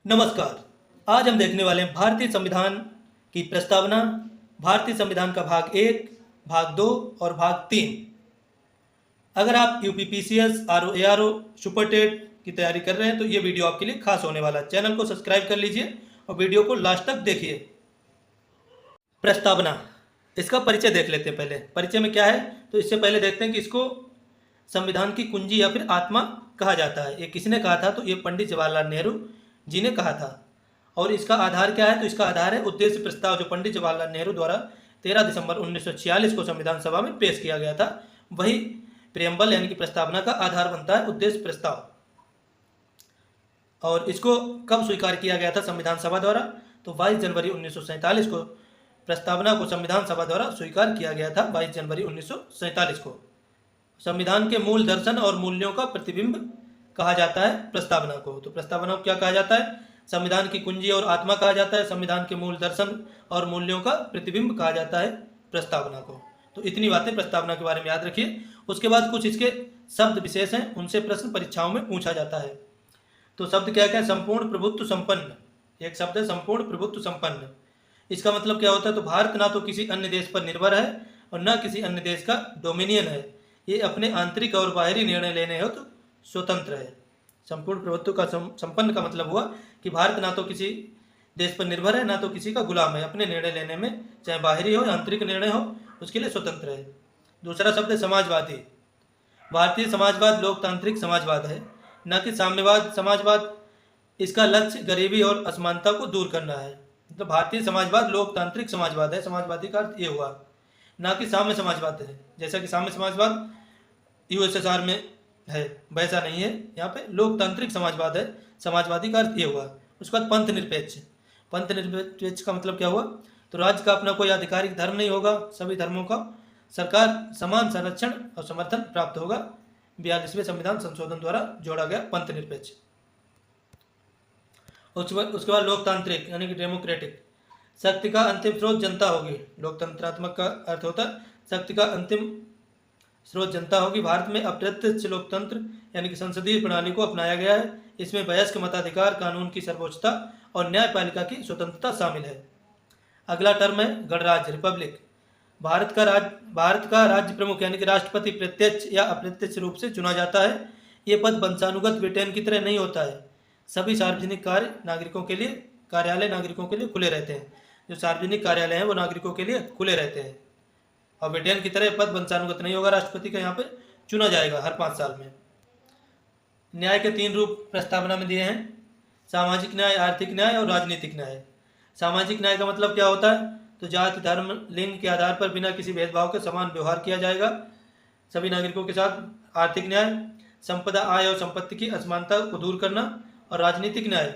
नमस्कार। आज हम देखने वाले हैं भारतीय संविधान की प्रस्तावना, भारतीय संविधान का भाग 1, भाग 2 और भाग 3। अगर आप UPPCS, RO, ARO, super TET की तैयारी कर रहे हैं तो ये वीडियो आपके लिए खास होने वाला है। चैनल को सब्सक्राइब कर लीजिए और वीडियो को लास्ट तक देखिए। प्रस्तावना, इसका परिचय देख लेते हैं। पहले परिचय में क्या है तो इससे पहले देखते हैं कि इसको संविधान की कुंजी या फिर आत्मा कहा जाता है। ये किसने कहा था तो ये पंडित जवाहरलाल नेहरू जी ने कहा था। और इसका आधार क्या है तो इसका आधार है उद्देश्य प्रस्ताव, जो पंडित जवाहरलाल नेहरू द्वारा 13 दिसंबर 1946 को संविधान सभा में पेश किया गया था। वही प्रियम्बल यानी कि प्रस्तावना का आधार बनता है, उद्देश्य प्रस्ताव। और इसको कब स्वीकार किया गया था संविधान सभा द्वारा तो 22 जनवरी 1947 को प्रस्तावना को संविधान सभा द्वारा स्वीकार किया गया था। 22 जनवरी 1947 को संविधान के मूल दर्शन और मूल्यों का प्रतिबिंब कहा जाता है प्रस्तावना को। तो प्रस्तावना को क्या कहा जाता है? संविधान की कुंजी और आत्मा कहा जाता है। संविधान के मूल दर्शन और मूल्यों का प्रतिबिंब कहा जाता है प्रस्तावना को। तो इतनी बातें प्रस्तावना के बारे में याद रखिए। उसके बाद कुछ इसके शब्द विशेष हैं, उनसे प्रश्न परीक्षाओं में पूछा जाता है। तो शब्द क्या क्या है? संपूर्ण प्रभुत्व संपन्न, एक शब्द है संपूर्ण प्रभुत्व संपन्न। इसका मतलब क्या होता है तो भारत ना तो किसी अन्य देश पर निर्भर है और न किसी अन्य देश का डोमिनियन है। ये अपने आंतरिक और बाहरी निर्णय लेने हो तो स्वतंत्र है। संपूर्ण प्रभुत्व का संपन्न का मतलब हुआ कि भारत ना तो किसी देश पर निर्भर है, ना तो किसी का गुलाम है। अपने निर्णय लेने में चाहे बाहरी हो या आंतरिक निर्णय हो उसके लिए स्वतंत्र है। दूसरा शब्द है समाजवादी। भारतीय समाजवाद लोकतांत्रिक समाजवाद है, न कि साम्यवाद समाजवाद। इसका लक्ष्य गरीबी और असमानता को दूर करना है। मतलब भारतीय समाजवाद लोकतांत्रिक समाजवाद है। समाजवादी का अर्थ ये हुआ, ना कि साम्य समाजवाद है। जैसा कि साम्य समाजवाद यूएसएसआर में है वैसा नहीं है, यहाँ पे लोकतांत्रिक समाजवाद है। समाजवादी का अर्थ ये हुआ। उसके बाद पंथ निरपेक्ष। पंथ निरपेक्ष का मतलब क्या हुआ तो राज्य का अपना कोई आधिकारिक धर्म नहीं होगा, सभी धर्मों का सरकार समान संरक्षण और समर्थन प्राप्त होगा। 42वें संविधान संशोधन द्वारा जोड़ा गया पंथ निरपेक्ष। उसके बाद लोकतांत्रिक यानी कि डेमोक्रेटिक। शक्ति का अंतिम स्रोत जनता होगी। लोकतंत्रात्मक का अर्थ होता है शक्ति का अंतिम स्रोत जनता होगी। भारत में अप्रत्यक्ष लोकतंत्र यानी कि संसदीय प्रणाली को अपनाया गया है। इसमें वयस्क मताधिकार, कानून की सर्वोच्चता और न्यायपालिका की स्वतंत्रता शामिल है। अगला टर्म है गणराज्य, रिपब्लिक। भारत का राज्य प्रमुख यानी कि राष्ट्रपति प्रत्यक्ष या अप्रत्यक्ष रूप से चुना जाता है। ये पद वंशानुगत ब्रिटेन की तरह नहीं होता है। सभी सार्वजनिक कार्यालय नागरिकों के लिए खुले रहते हैं। जो सार्वजनिक कार्यालय हैं वो नागरिकों के लिए खुले रहते हैं। और ब्रिटेन की तरह पद वंशानुगत नहीं होगा। राष्ट्रपति का यहाँ पे चुना जाएगा हर 5 साल में। न्याय के 3 रूप प्रस्तावना में दिए हैं, सामाजिक न्याय, आर्थिक न्याय और राजनीतिक न्याय। सामाजिक न्याय का मतलब क्या होता है तो जाति, धर्म, लिंग के आधार पर बिना किसी भेदभाव के समान व्यवहार किया जाएगा सभी नागरिकों के साथ। आर्थिक न्याय, संपदा, आय और संपत्ति की असमानता को दूर करना। और राजनीतिक न्याय,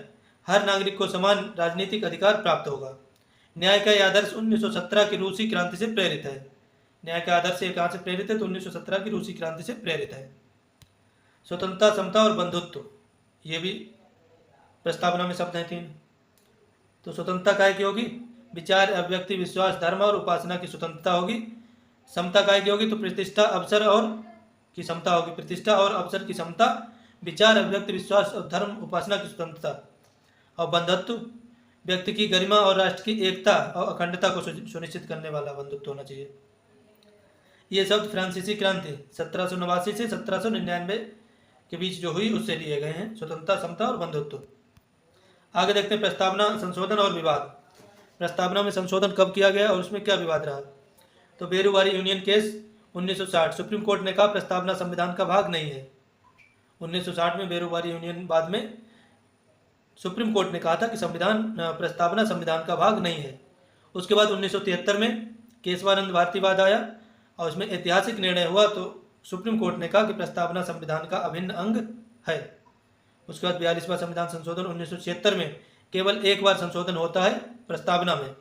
हर नागरिक को समान राजनीतिक अधिकार प्राप्त होगा। न्याय का यह आदर्श 1917 की रूसी क्रांति से प्रेरित है। न्याय का आदर्श कहाँ से प्रेरित है तो 1917 की रूसी क्रांति से प्रेरित है। स्वतंत्रता, समता और बंधुत्व, ये भी प्रस्तावना में शब्द हैं 3। तो स्वतंत्रता काय की होगी? विचार, अभिव्यक्ति, विश्वास, धर्म और उपासना की स्वतंत्रता होगी। समता काय की होगी तो प्रतिष्ठा, अवसर और की समता होगी। प्रतिष्ठा और अवसर की समता, विचार, अभिव्यक्ति, विश्वास और धर्म, उपासना की स्वतंत्रता। और बंधुत्व, व्यक्ति की गरिमा और राष्ट्र की एकता और अखंडता को सुनिश्चित करने वाला बंधुत्व होना चाहिए। ये शब्द फ्रांसीसी क्रांति 1789 से 1799 के बीच जो हुई उससे लिए गए हैं, स्वतंत्रता, समता और बंधुत्व। आगे देखते हैं प्रस्तावना, संशोधन और विवाद। प्रस्तावना में संशोधन कब किया गया और उसमें क्या विवाद रहा तो बेरूवारी यूनियन केस 1960। सुप्रीम कोर्ट ने कहा प्रस्तावना संविधान का भाग नहीं है। 1960 में बेरूवारी यूनियन बाद में सुप्रीम कोर्ट ने कहा था कि प्रस्तावना संविधान का भाग नहीं है। उसके बाद 1973 में केशवानंद भारतीवाद आया और उसमें ऐतिहासिक निर्णय हुआ तो सुप्रीम कोर्ट ने कहा कि प्रस्तावना संविधान का अभिन्न अंग है। उसके बाद 42वां संविधान संशोधन 1976 में केवल एक बार संशोधन होता है प्रस्तावना में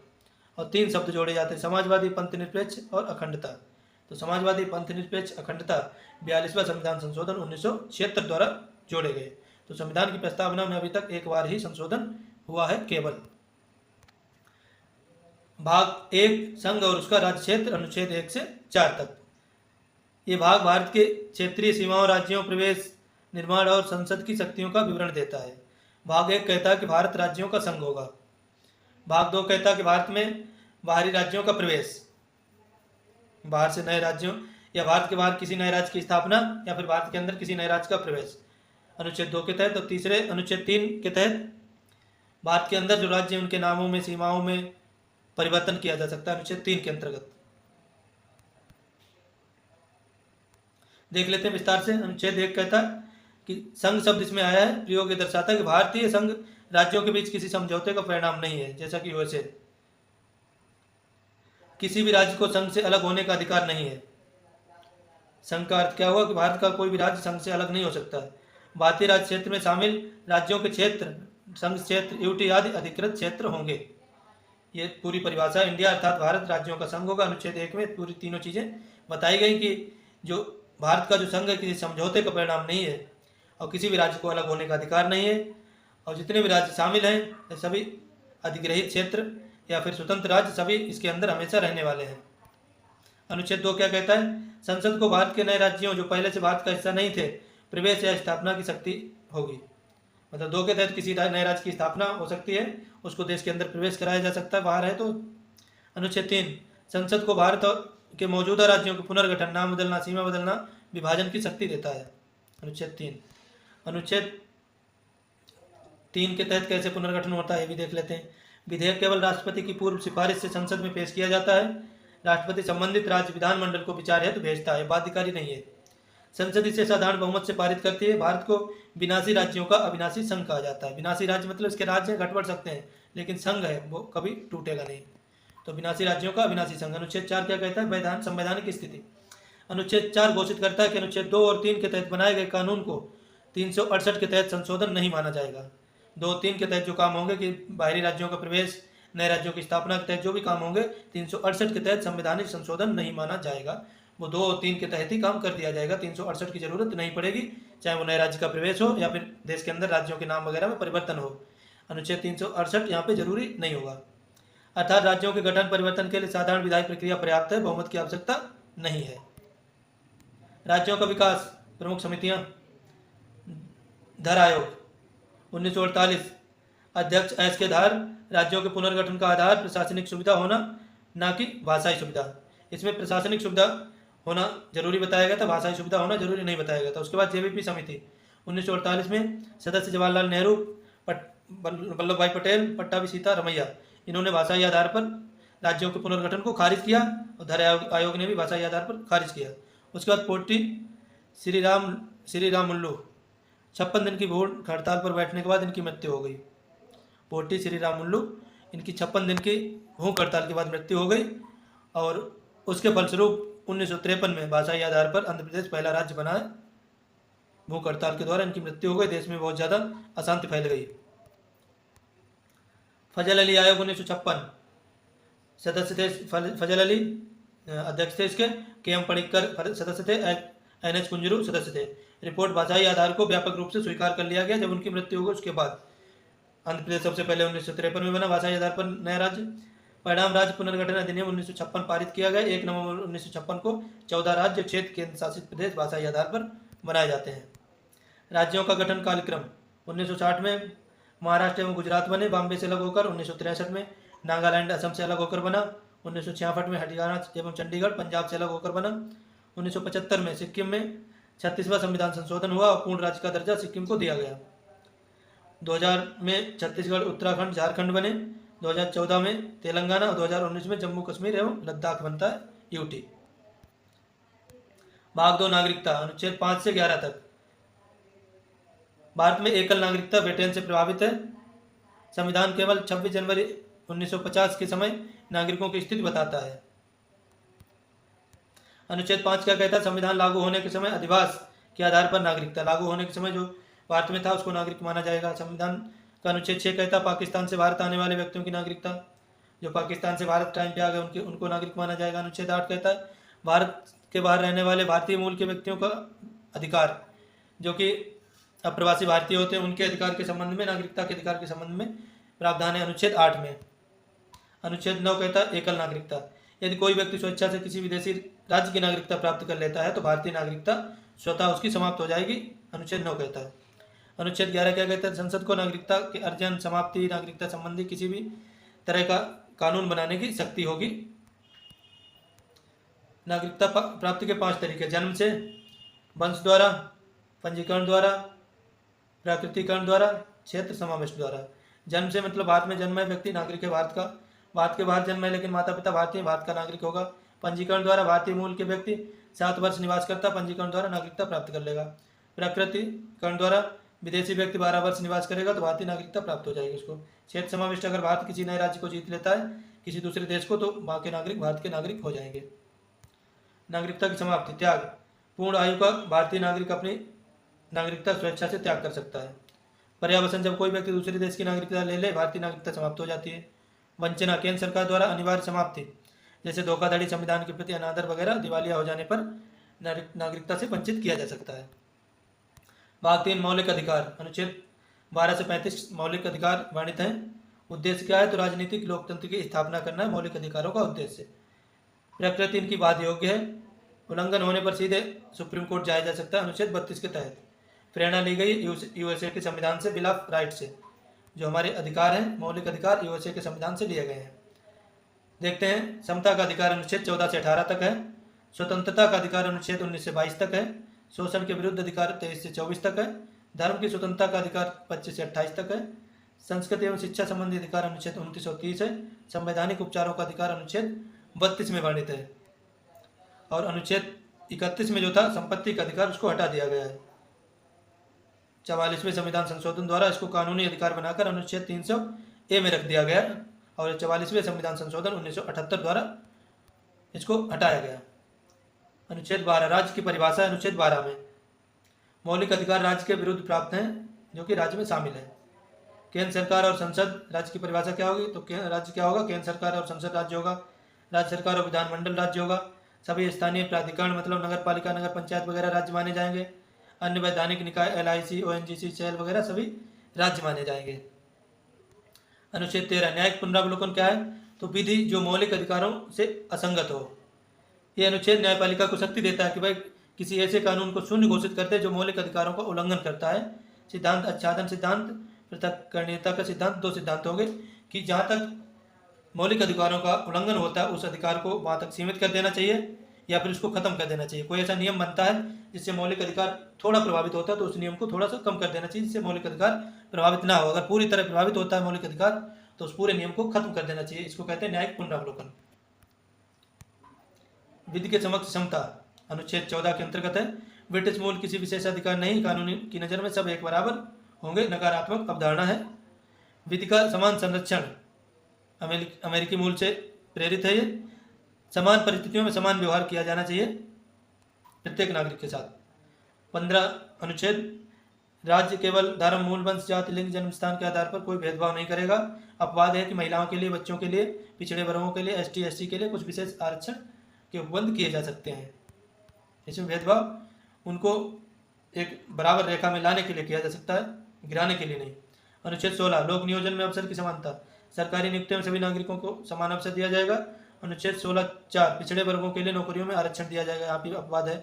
और 3 शब्द जोड़े जाते हैं, समाजवादी, पंथ निरपेक्ष और अखंडता। तो समाजवादी, पंथ निरपेक्ष, अखंडता 42वां संविधान संशोधन 1976 द्वारा जोड़े गए। तो संविधान की प्रस्तावना में अभी तक एक बार ही संशोधन हुआ है केवल। भाग 1, संघ और उसका राज्य क्षेत्र, अनुच्छेद 1 से 4 तक। ये भाग भारत के क्षेत्रीय सीमाओं, राज्यों, प्रवेश, निर्माण और संसद की शक्तियों का विवरण देता है। भाग 1 कहता है कि भारत राज्यों का संघ होगा। भाग 2 कहता है कि भारत में बाहरी राज्यों का प्रवेश, बाहर से नए राज्यों या भारत के बाहर किसी नए राज्य की स्थापना या फिर भारत के अंदर किसी नए राज्य का प्रवेश, अनुच्छेद 2 के तहत। तो तीसरे अनुच्छेद 3 के तहत भारत के अंदर जो राज्य उनके नामों में, सीमाओं में परिवर्तन किया जा सकता है, अनुच्छेद 3 के अंतर्गत। देख लेते हैं विस्तार से। अनुच्छेद 1 कहता है कि संघ शब्द इसमें आया है, प्रयोग ये दर्शाता है कि भारतीय संघ राज्यों के बीच किसी समझौते का परिणाम नहीं है, जैसा कि यूएसए। किसी भी राज्य को संघ से अलग होने का अधिकार नहीं है। संघ का अर्थ क्या हुआ कि भारत का कोई भी राज्य संघ से अलग नहीं हो सकता है। भारतीय राज्य क्षेत्र में शामिल राज्यों के क्षेत्र संघ क्षेत्र, यूटी आदि अधिकृत क्षेत्र होंगे। ये पूरी परिभाषा इंडिया अर्थात भारत राज्यों का संघ होगा। अनुच्छेद 1 में पूरी तीनों चीज़ें बताई गई कि जो भारत का जो संघ है किसी समझौते का परिणाम नहीं है और किसी भी राज्य को अलग होने का अधिकार नहीं है, और जितने भी राज्य शामिल हैं सभी अधिग्रहित क्षेत्र या फिर स्वतंत्र राज्य सभी इसके अंदर हमेशा रहने वाले हैं। अनुच्छेद 2 क्या कहता है? संसद को भारत के नए राज्यों जो पहले से भारत का हिस्सा नहीं थे प्रवेश या स्थापना की शक्ति होगी। मतलब 2 के तहत किसी नए राज्य की स्थापना हो सकती है, उसको देश के अंदर प्रवेश कराया जा सकता है, बाहर है तो। अनुच्छेद 3 संसद को भारत के मौजूदा राज्यों के पुनर्गठन, नाम बदलना, सीमा बदलना, विभाजन की शक्ति देता है। अनुच्छेद 3 अनुच्छेद 3 के तहत कैसे पुनर्गठन होता है ये भी देख लेते हैं। विधेयक केवल राष्ट्रपति की पूर्व सिफारिश से संसद में पेश किया जाता है। राष्ट्रपति संबंधित राज्य विधानमंडल को विचार हेतु भेजता है, बाध्यकारी नहीं है। संसद इसे साधारण बहुमत से पारित करती है। भारत को विनाशी राज्यों का अविनाशी संघ कहा जाता है। विनाशी राज्य मतलब इसके राज्य घट बढ़ सकते हैं लेकिन संघ है वो कभी टूटेगा नहीं, तो विनाशी राज्यों का अविनाशी संघ। अनुच्छेद 4 क्या कहता है? संवैधानिक स्थिति। अनुच्छेद 4 घोषित करता है कि अनुच्छेद 2 और 3 के तहत बनाए गए कानून को 368 के तहत संशोधन नहीं माना जाएगा। 2 और 3 के तहत जो काम होंगे कि बाहरी राज्यों का प्रवेश, नए राज्यों की स्थापना के तहत जो भी काम होंगे 368 के तहत संवैधानिक संशोधन नहीं माना जाएगा। वो 2 और 3 के तहत ही काम कर दिया जाएगा, 368 की जरूरत नहीं पड़ेगी, चाहे वो नए राज्य का प्रवेश हो या फिर देश के अंदर राज्यों के नाम वगैरह में परिवर्तन हो। अनुच्छेद 368 यहाँ पे जरूरी नहीं होगा। अर्थात राज्यों के गठन परिवर्तन के लिए साधारण विधायी प्रक्रिया पर्याप्त है, बहुमत की आवश्यकता नहीं है। राज्यों का विकास, प्रमुख समितियां। धर आयोग 1948, अध्यक्ष एस के धार। राज्यों के पुनर्गठन का आधार प्रशासनिक सुविधा होना, ना कि भाषाई सुविधा। इसमें प्रशासनिक सुविधा होना जरूरी बताया गया था, भाषाई सुविधा होना जरूरी नहीं बताया गया था। उसके बाद जेबीपी समिति 1948 में सदस्य जवाहरलाल नेहरू, वल्लभ भाई पटेल, पट्टाभी सीतारमैया, इन्होंने भाषाई आधार पर राज्यों के पुनर्गठन को खारिज किया और धर आयोग ने भी भाषाई आधार पर खारिज किया। उसके बाद पोट्टी श्रीराम मुल्लू 56 दिन की भूख हड़ताल पर बैठने के बाद इनकी मृत्यु हो गई। पोट्टी श्रीराम मुल्लू, इनकी 56 दिन की भूख हड़ताल के बाद मृत्यु हो गई और उसके फलस्वरूप 1953 में भाषाई आधार पर आंध्र प्रदेश पहला राज्य बना है। भूख हड़ताल के द्वारा इनकी मृत्यु हो गई, देश में बहुत ज़्यादा अशांति फैल गई। फजल अली आयोग 1956, सदस्य थे फजल अली, अध्यक्ष थे इसके। के.एम. पणिक्कर सदस्य थे, एन.एच. कुंजरू सदस्य थे। रिपोर्ट भाषाई आधार को व्यापक रूप से स्वीकार कर लिया गया जब उनकी मृत्यु हो गई। उसके बाद आंध्र प्रदेश सबसे पहले 1953 में बना भाषाई आधार पर नया राज्य। परिणाम राज्य पुनर्गठन अधिनियम 1956 पारित किया गया। 1 नवंबर 1956 को 14 राज्य, क्षेत्र, केंद्र शासित प्रदेश भाषाई आधार पर बनाए जाते हैं। राज्यों का गठन कालक्रम 1960 में महाराष्ट्र एवं गुजरात बने, बॉम्बे से अलग होकर। 1963 में नागालैंड असम से अलग होकर बना। 1966 में हरियाणा एवं चंडीगढ़ पंजाब से अलग होकर बना। 1975 में सिक्किम में 36वां संविधान संशोधन हुआ और पूर्ण राज्य का दर्जा सिक्किम को दिया गया। 2000 में छत्तीसगढ़, उत्तराखंड, झारखंड बने। 2014 में तेलंगाना और 2019 में जम्मू कश्मीर एवं लद्दाख बनता है, यूटी। भाग 2 नागरिकता, अनुच्छेद 5 से 11 तक। भारत में एकल नागरिकता ब्रिटेन से प्रभावित है। संविधान केवल 26 जनवरी 1950 के समय नागरिकों की स्थिति बताता है। अनुच्छेद 5 क्या कहता है? संविधान लागू होने के समय अधिवास के आधार पर नागरिकता, लागू होने के समय जो भारत में था उसको नागरिक माना जाएगा। संविधान का अनुच्छेद 6 कहता है पाकिस्तान से भारत आने वाले व्यक्तियों की नागरिकता, जो पाकिस्तान से भारत टाइम पे आ गए उनको नागरिक माना जाएगा। अनुच्छेद 8 कहता है भारत के बाहर रहने वाले भारतीय मूल के व्यक्तियों का अधिकार, जो कि अप्रवासी भारतीय होते हैं, उनके अधिकार के संबंध में, नागरिकता के अधिकार के संबंध में प्रावधान है अनुच्छेद 8 में। अनुच्छेद 9 कहता है एकल नागरिकता, यदि कोई व्यक्ति स्वेच्छा से किसी विदेशी राज्य की नागरिकता प्राप्त कर लेता है तो भारतीय नागरिकता स्वतः उसकी समाप्त हो जाएगी, अनुच्छेद 9 कहता है। अनुच्छेद 11 क्या कहता है? संसद को नागरिकता के अर्जन, समाप्ति, नागरिकता संबंधी किसी भी तरह का कानून बनाने की शक्ति होगी। नागरिकता प्राप्ति के 5 तरीके: जन्म से, वंश द्वारा, पंजीकरण द्वारा, प्राकृतिकरण द्वारा, क्षेत्र समावेश द्वारा। जन्म से मतलब भारत में जन्मा है व्यक्ति नागरिक है भारत का, भारत के बाहर जन्मा है लेकिन माता पिता भारतीय, भारत का नागरिक होगा। पंजीकरण द्वारा भारतीय मूल के व्यक्ति 7 वर्ष निवास करता, पंजीकरण द्वारा नागरिकता प्राप्त कर लेगा। प्राकृतिकरण द्वारा विदेशी व्यक्ति 12 वर्ष निवास करेगा तो भारतीय नागरिकता प्राप्त हो जाएगी उसको। क्षेत्र समाविष्ट, अगर भारत किसी नए राज्य को जीत लेता है किसी दूसरे देश को, तो वहाँ के नागरिक भारत के नागरिक हो जाएंगे। नागरिकता की समाप्ति, त्याग, पूर्ण आयु का भारतीय नागरिक अपनी नागरिकता स्वेच्छा से त्याग कर सकता है। पर्यावसन, जब कोई व्यक्ति दूसरे देश की नागरिकता ले ले भारतीय नागरिकता समाप्त हो जाती है। वंचना, केंद्र सरकार द्वारा अनिवार्य समाप्ति, जैसे धोखाधड़ी, संविधान के प्रति अनादर वगैरह, दिवालिया हो जाने पर नागरिकता से वंचित किया जा सकता है। भाग 3 मौलिक अधिकार, अनुच्छेद 12 से 35 मौलिक अधिकार वर्णित हैं। उद्देश्य क्या है? तो राजनीतिक लोकतंत्र की स्थापना करना है मौलिक अधिकारों का उद्देश्य। प्रकृति इनकी बाध्य योग्य है, उल्लंघन होने पर सीधे सुप्रीम कोर्ट जाया जा सकता है अनुच्छेद 32 के तहत। प्रेरणा ली गई यूएसए के संविधान से, बिल ऑफ राइट से। जो हमारे अधिकार हैं मौलिक अधिकार यूएसए के संविधान से लिए गए हैं। देखते हैं, समता का अधिकार अनुच्छेद 14 से 18 तक है। स्वतंत्रता का अधिकार अनुच्छेद 19 से 22 तक है। शोषण के विरुद्ध अधिकार 23 से 24 तक है। धर्म की स्वतंत्रता का अधिकार 25 से 28 तक है। संस्कृति एवं शिक्षा संबंधी अधिकार अनुच्छेद 29 और 30 है। संवैधानिक उपचारों का अधिकार अनुच्छेद 32 में वर्णित है। और अनुच्छेद 31 में जो था संपत्ति का अधिकार, उसको हटा दिया गया है। 44वें संविधान संशोधन द्वारा इसको कानूनी अधिकार बनाकर अनुच्छेद 300A में रख दिया गया और 44वें संविधान संशोधन 1978 द्वारा इसको हटाया गया। अनुच्छेद 12 राज्य की परिभाषा, अनुच्छेद 12 में मौलिक अधिकार राज्य के विरुद्ध प्राप्त हैं जो कि राज्य में शामिल है। केंद्र सरकार और संसद, राज्य की परिभाषा क्या होगी? तो राज्य क्या होगा? केंद्र सरकार और संसद राज्य होगा। राज्य सरकार और विधानमंडल राज्य होगा। सभी स्थानीय प्राधिकरण मतलब नगर पालिका, नगर पंचायत वगैरह राज्य माने जाएंगे। अन्य वैधानिक निकाय LIC, ONGC, सेल वगैरह सभी राज्य माने जाएंगे। अनुच्छेद 13 न्यायिक पुनरावलोकन क्या है? तो विधि जो मौलिक अधिकारों से असंगत हो। ये अनुच्छेद न्यायपालिका को शक्ति देता है कि भाई किसी ऐसे कानून को शून्य घोषित करते हैं जो मौलिक अधिकारों का उल्लंघन करता है। सिद्धांत आच्छादन सिद्धांत, पृथक्करणीयता का सिद्धांत, 2 सिद्धांत होंगे कि जहाँ तक मौलिक अधिकारों का उल्लंघन होता है उस अधिकार को वहाँ तक सीमित कर देना चाहिए या फिर उसको खत्म कर देना चाहिए। कोई ऐसा नियम बनता है जिससे मौलिक अधिकार थोड़ा प्रभावित होता है तो उस नियम को थोड़ा सा कम कर देना चाहिए जिससे मौलिक अधिकार प्रभावित ना हो। अगर पूरी तरह प्रभावित होता है मौलिक अधिकार तो उस पूरे नियम को खत्म कर देना चाहिए। इसको कहते हैं न्यायिक पुनरावलोकन। विधि के समक्ष क्षमता अनुच्छेद 14 के अंतर्गत है। ब्रिटिश मूल किसी विशेष अधिकार नहीं, कानून की नज़र में सब एक बराबर होंगे, नकारात्मक अवधारणा है। विधि का समान संरक्षण अमेरिकी मूल से प्रेरित है। ये समान परिस्थितियों में समान व्यवहार किया जाना चाहिए प्रत्येक नागरिक के साथ। 15 अनुच्छेद राज्य केवल धर्म, मूल, वंश, जाति, लिंग, जन्म स्थान के आधार पर कोई भेदभाव नहीं करेगा। अपवाद है कि महिलाओं के लिए, बच्चों के लिए, पिछड़े वर्गों के लिए, ST SC के लिए कुछ विशेष आरक्षण के उपबंध किए जा सकते हैं। इसमें भेदभाव उनको एक बराबर रेखा में लाने के लिए किया जा सकता है, गिराने के लिए नहीं। अनुच्छेद 16 लोक नियोजन में अवसर की समानता, सरकारी नियुक्तियों में सभी नागरिकों को समान अवसर दिया जाएगा। अनुच्छेद 16(4) पिछड़े वर्गों के लिए नौकरियों में आरक्षण दिया जाएगा, यहाँ भी अपवाद है।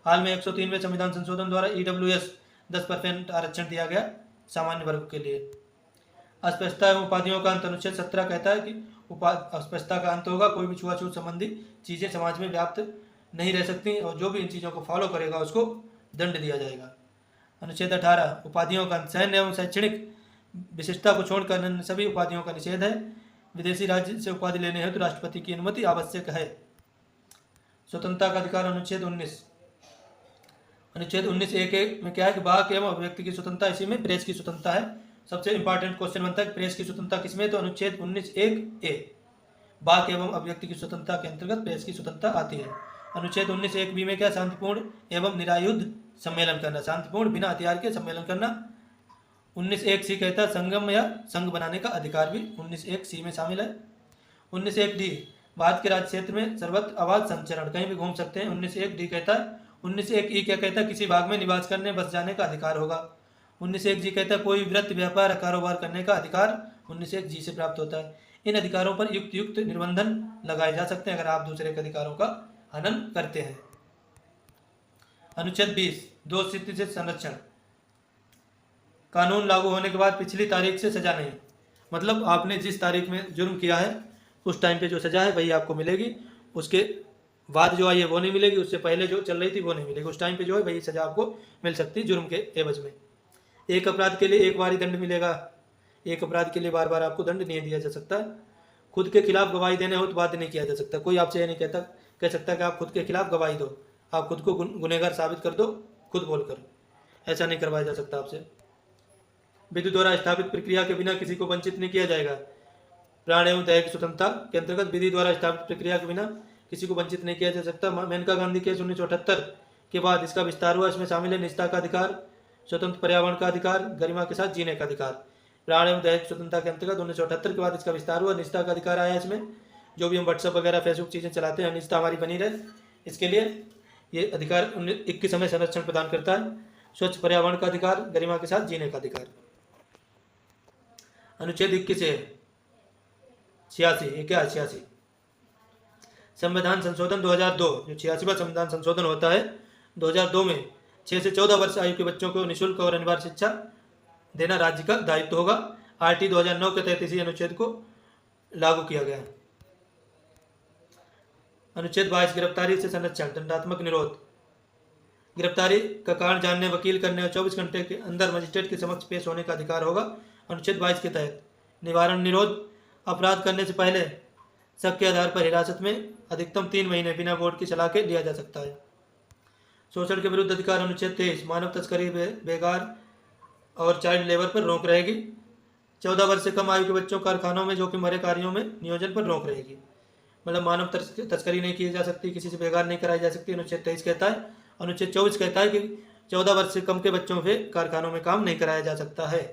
हाल में 103वें संविधान संशोधन द्वारा EWS 10% आरक्षण दिया गया सामान्य वर्ग के लिए। अस्पृश्यता एवं उपाधियों का अंत, अनुच्छेद 17 कहता है कि अस्पृश्यता का अंत होगा। कोई भी छुआछूत संबंधी चीज़ें समाज में व्याप्त नहीं रह सकती और जो भी इन चीज़ों को फॉलो करेगा उसको दंड दिया जाएगा। अनुच्छेद 18 उपाधियों का अंत, सैन्य एवं शैक्षणिक विशिष्टता को छोड़कर अन्य सभी उपाधियों का निषेध है। विदेशी राज्य से उपाधि लेने हेतु राष्ट्रपति की अनुमति आवश्यक है। स्वतंत्रता का अधिकार अनुच्छेद 19 अनुच्छेद 19(1) में क्या है कि वाक एवं अभिव्यक्ति की स्वतंत्रता, इसी में प्रेस की स्वतंत्रता है। सबसे इंपॉर्टेंट क्वेश्चन बनता है कि प्रेस की स्वतंत्रता किसमें? तो अनुच्छेद 19(1)(a) वाक एवं अभिव्यक्ति की स्वतंत्रता के अंतर्गत प्रेस की स्वतंत्रता आती है। अनुच्छेद 19(1)(b) में क्या? शांतिपूर्ण एवं निरायुध सम्मेलन करना, शांतिपूर्ण बिना हथियार के सम्मेलन करना। 19(1)(c) कहता है संगम या संघ बनाने का अधिकार भी 19(1)(c) में शामिल है। 19(1)(d) भारत के राज्य क्षेत्र में सर्वत्र आवाज संचरण, कहीं भी घूम सकते हैं। 19(1)(d) कहता है। 19(1)(e) क्या कहता है? किसी भाग में निवास करने, बस जाने का अधिकार होगा। 19(1)(g) कहता है कोई वृत्ति, व्यापार या कारोबार करने का अधिकार 19(1)(g) से प्राप्त होता है। इन अधिकारों पर युक्त निर्बंधन लगाए जा सकते हैं अगर आप दूसरे के अधिकारों का हनन करते हैं। अनुच्छेद 20 दोष स्थिति से संरक्षण, कानून लागू होने के बाद पिछली तारीख से सजा नहीं, मतलब आपने जिस तारीख में जुर्म किया है उस टाइम पे जो सजा है वही आपको मिलेगी, उसके बाद जो आई है वो नहीं मिलेगी, उससे पहले जो चल रही थी वो नहीं मिलेगी, उस टाइम पे जो है वही सजा आपको मिल सकती है जुर्म के एवज में। एक अपराध के लिए एक बार ही दंड मिलेगा, एक अपराध के लिए बार बार आपको दंड नहीं दिया जा सकता। खुद के खिलाफ गवाही देने हो तो बाध्य नहीं किया जा सकता, कोई आपसे ये नहीं कह सकता कि आप खुद के खिलाफ गवाही दो, आप खुद को गुनहगार साबित कर दो खुद बोलकर, ऐसा नहीं करवाया जा सकता आपसे। विधि द्वारा स्थापित प्रक्रिया के बिना किसी को वंचित नहीं किया जाएगा। प्राण एवं दया की स्वतंत्रता के अंतर्गत विधि द्वारा स्थापित प्रक्रिया के बिना किसी को वंचित नहीं किया जा सकता। मेनका गांधी केस 1978 के बाद इसका विस्तार हुआ, इसमें शामिल है निजता का अधिकार, स्वतंत्र पर्यावरण का अधिकार, गरिमा के साथ जीने का अधिकार। प्राण एवं दया की स्वतंत्रता के अंतर्गत 1978 के बाद इसका विस्तार हुआ, निजता का अधिकार आया इसमें, जो भी हम व्हाट्सअप वगैरह फेसबुक चीज़ें चलाते हैं निजता हमारी बनी रहे, इसके लिए ये अधिकार 21 में संरक्षण प्रदान करता है। स्वच्छ पर्यावरण का अधिकार, गरिमा के साथ जीने का अधिकार। अनुच्छेद 21 है 86, ये क्या है 86? संविधान संशोधन 2002, जो 86वां संविधान संशोधन होता है 2002 में 6 से 14 वर्ष आयु के बच्चों को निःशुल्क और अनिवार्य शिक्षा देना राज्य का दायित्व होगा। आरटी 2009 के तहत इसी अनुच्छेद को लागू किया गया। अनुच्छेद 22 गिरफ्तारी से संरक्षण, दंडात्मक निरोध। गिरफ्तारी का कारण जानने, वकील करने और 24 घंटे के अंदर मजिस्ट्रेट के समक्ष पेश होने का अधिकार होगा अनुच्छेद 22 के तहत। निवारण निरोध, अपराध करने से पहले शक के आधार पर हिरासत में अधिकतम 3 महीने बिना कोर्ट की सलाह के लिया जा सकता है। शोषण के विरुद्ध अधिकार, अनुच्छेद 23 मानव तस्करी, बेगार और चाइल्ड लेबर पर रोक रहेगी। 14 वर्ष से कम आयु के बच्चों कारखानों में जोखिम भरे कार्यों में नियोजन पर रोक रहेगी, मतलब मानव तस्करी नहीं की जा सकती, किसी से बेगार नहीं कराई जा सकती, अनुच्छेद 23 कहता है। अनुच्छेद 24 कहता है कि 14 वर्ष से कम के बच्चों से कारखानों में काम नहीं कराया जा सकता है।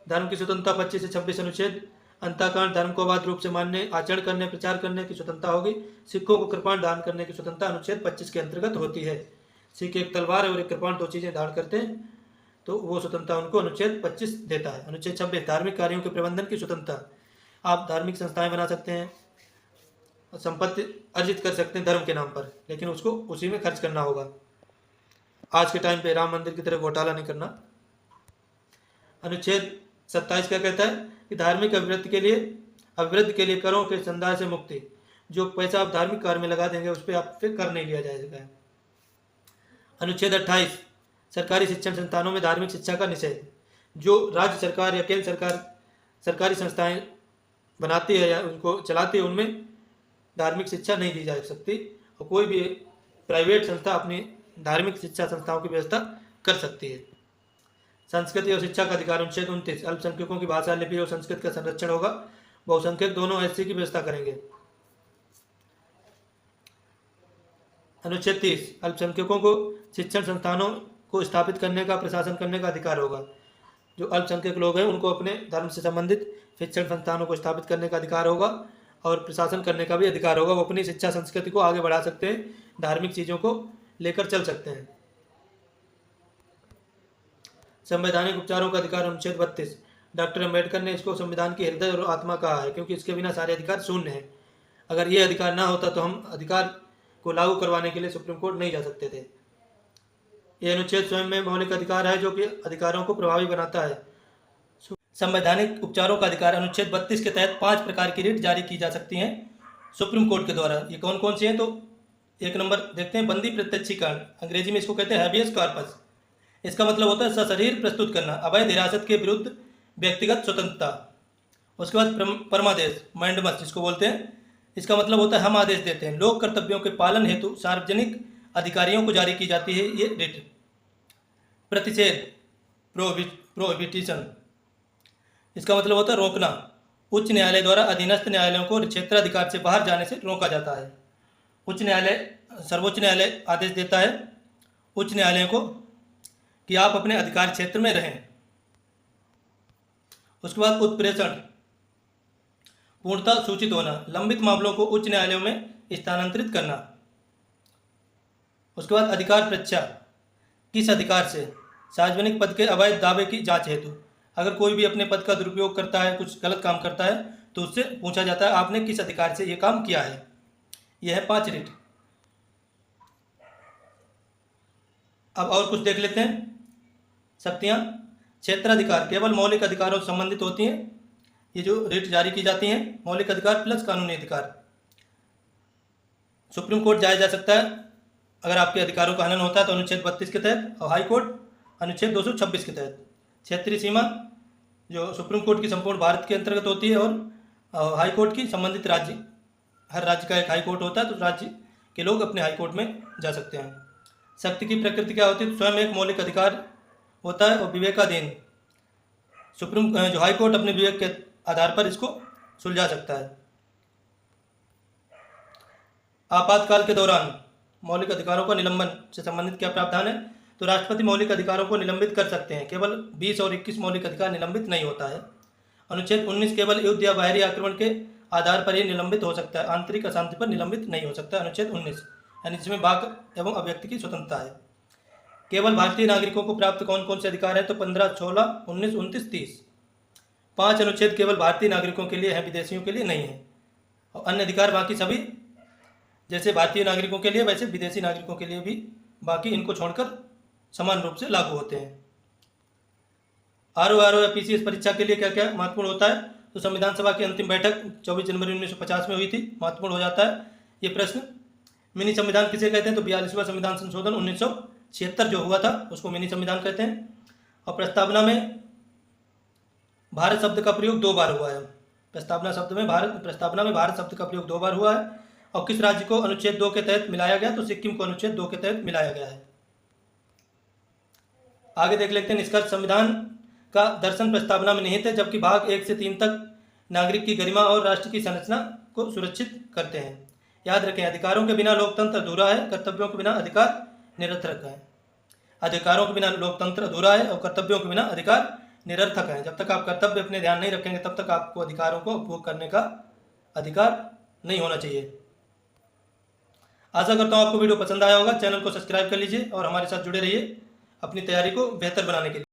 धर्म की स्वतंत्रता 25 से 26 अनुच्छेद, अंतःकरण धर्म को अबाध रूप से मानने, आचरण करने, प्रचार करने की स्वतंत्रता होगी। सिखों को कृपाण दान करने की स्वतंत्रता अनुच्छेद 25 के अंतर्गत होती है। सिख एक तलवार और एक कृपाण, दो चीजें धारण करते हैं, तो वो स्वतंत्रता उनको अनुच्छेद 25 देता है। अनुच्छेद 26 धार्मिक कार्यों के प्रबंधन की स्वतंत्रता, आप धार्मिक संस्थाएं बना सकते हैं, संपत्ति अर्जित कर सकते हैं धर्म के नाम पर, लेकिन उसको उसी में खर्च करना होगा। आज के टाइम पे राम मंदिर की तरह घोटाला नहीं करना। अनुच्छेद 27 क्या कहता है कि धार्मिक अभिवृद्धि के लिए करों के संदाय से मुक्ति, जो पैसा आप धार्मिक कार्य में लगा देंगे उस पर आप फिर कर नहीं लिया जाएगा। अनुच्छेद 28 सरकारी शिक्षण संस्थानों में धार्मिक शिक्षा का निषेध, जो राज्य सरकार या केंद्र सरकार सरकारी संस्थाएं बनाती है या उनको चलाती है उनमें धार्मिक शिक्षा नहीं दी जा सकती, और कोई भी प्राइवेट संस्था अपनी धार्मिक शिक्षा संस्थाओं की व्यवस्था कर सकती है। संस्कृति और शिक्षा का अधिकार, अनुच्छेद 29 अल्पसंख्यकों की भाषा, लिपि और संस्कृत का संरक्षण होगा, बहुसंख्यक दोनों एससी की व्यवस्था करेंगे। अनुच्छेद 30 अल्पसंख्यकों को शिक्षण संस्थानों को स्थापित करने का, प्रशासन करने का अधिकार होगा। जो अल्पसंख्यक लोग हैं उनको अपने धर्म से संबंधित शिक्षण संस्थानों को स्थापित करने का अधिकार होगा और प्रशासन करने का भी अधिकार होगा। वो अपनी शिक्षा संस्कृति को आगे बढ़ा सकते हैं, धार्मिक चीज़ों को लेकर चल सकते हैं। संवैधानिक उपचारों का अधिकार, अनुच्छेद 32 डॉक्टर अम्बेडकर ने इसको संविधान की हृदय और आत्मा कहा है, क्योंकि इसके बिना सारे अधिकार शून्य हैं। अगर ये अधिकार ना होता तो हम अधिकार को लागू करवाने के लिए सुप्रीम कोर्ट नहीं जा सकते थे। ये अनुच्छेद स्वयं में मौलिक अधिकार है जो कि अधिकारों को प्रभावी बनाता है। संवैधानिक उपचारों का अधिकार, अनुच्छेद 32 के तहत 5 प्रकार की रिट जारी की जा सकती हैं सुप्रीम कोर्ट के द्वारा। ये कौन कौन सी हैं? तो एक नंबर देखते हैं, बंदी प्रत्यक्षीकरण, अंग्रेजी में इसको कहते हैं हैबियस कॉर्पस। इसका मतलब होता है सशरीर प्रस्तुत करना, अवैध हिरासत के विरुद्ध व्यक्तिगत स्वतंत्रता। उसके बाद परमादेश, मैंडमस जिसको बोलते हैं, इसका मतलब होता है हम आदेश देते हैं, लोक कर्तव्यों के पालन हेतु सार्वजनिक अधिकारियों को जारी की जाती है ये रिट। प्रतिषेध, प्रोहिबिशन, इसका मतलब होता है रोकना, उच्च न्यायालय द्वारा अधीनस्थ न्यायालयों को क्षेत्राधिकार से बाहर जाने से रोका जाता है। सर्वोच्च न्यायालय आदेश देता है उच्च न्यायालय को कि आप अपने अधिकार क्षेत्र में रहें। उसके बाद उत्प्रेषण, पूर्णतः सूचित होना, लंबित मामलों को उच्च न्यायालयों में स्थानांतरित करना। उसके बाद अधिकार परीक्षा, किस अधिकार से? सार्वजनिक पद के अवैध दावे की जांच हेतु। अगर कोई भी अपने पद का दुरुपयोग करता है, कुछ गलत काम करता है, तो उससे पूछा जाता है आपने किस अधिकार से ये काम किया है। यह है 5 रिट। अब और कुछ देख लेते हैं। शक्तियां, क्षेत्राधिकार केवल मौलिक अधिकारों से संबंधित होती हैं। ये जो रिट जारी की जाती हैं, मौलिक अधिकार प्लस कानूनी अधिकार। सुप्रीम कोर्ट जाया जा सकता है अगर आपके अधिकारों का हनन होता है तो अनुच्छेद 32 के तहत, और हाई कोर्ट अनुच्छेद 226 के तहत। क्षेत्रीय सीमा जो सुप्रीम कोर्ट की संपूर्ण भारत के अंतर्गत होती है, और हाई कोर्ट की संबंधित राज्य, हर राज्य का एक हाई कोर्ट होता है, तो राज्य के लोग अपने हाई कोर्ट में जा सकते हैं। शक्ति की प्रकृति क्या होती है? तो स्वयं एक मौलिक अधिकार होता है और विवेकाधीन। सुप्रीम जो हाई कोर्ट अपने विवेक के आधार पर इसको सुलझा सकता है। आपातकाल के दौरान मौलिक अधिकारों का निलंबन से संबंधित क्या प्रावधान है? तो राष्ट्रपति मौलिक अधिकारों को निलंबित कर सकते हैं, केवल 20 और 21 मौलिक अधिकार निलंबित नहीं होता है। अनुच्छेद 19 केवल युद्ध या बाहरी आक्रमण के आधार पर ही निलंबित हो सकता है, आंतरिक अशांति पर निलंबित नहीं हो सकता। अनुच्छेद 19 यानी जिसमें वाक एवं अभिव्यक्ति की स्वतंत्रता है। केवल भारतीय नागरिकों को प्राप्त कौन कौन से अधिकार है? तो 15, 16, 19, 29, 30। 5 अनुच्छेद केवल भारतीय नागरिकों के लिए है, विदेशियों के लिए नहीं है। और अन्य अधिकार बाकी सभी जैसे भारतीय नागरिकों के लिए वैसे विदेशी नागरिकों के लिए भी बाकी इनको छोड़कर समान रूप से लागू होते हैं। आरओ या पीसीएस परीक्षा के लिए क्या क्या महत्वपूर्ण होता है? तो संविधान सभा की अंतिम बैठक 24 जनवरी 1950 में हुई थी, महत्वपूर्ण हो जाता है ये प्रश्न। मिनी संविधान किसे कहते हैं? तो 42वां संविधान संशोधन 1976 जो हुआ था उसको मिनी संविधान कहते हैं। और प्रस्तावना में भारत शब्द का प्रयोग 2 बार हुआ है। प्रस्तावना में भारत शब्द का प्रयोग 2 बार हुआ है। और किस राज्य को अनुच्छेद 2 के तहत मिलाया गया? तो सिक्किम को अनुच्छेद 2 के तहत मिलाया गया है। आगे देख लेते हैं निष्कर्ष। संविधान का दर्शन प्रस्तावना में निहित है, जबकि भाग 1 से 3 तक नागरिक की गरिमा और राष्ट्र की संरचना को सुरक्षित करते हैं। याद रखें, अधिकारों के बिना लोकतंत्र अधूरा है, कर्तव्यों के बिना अधिकार निरर्थक है। अधिकारों के बिना लोकतंत्र अधूरा है और कर्तव्यों के बिना अधिकार निरर्थक है। जब तक आप कर्तव्य अपने ध्यान नहीं रखेंगे तब तक आपको अधिकारों को उपभोग करने का अधिकार नहीं होना चाहिए। आशा करता हूँ आपको वीडियो पसंद आया होगा। चैनल को सब्सक्राइब कर लीजिए और हमारे साथ जुड़े रहिए अपनी तैयारी को बेहतर बनाने के लिए।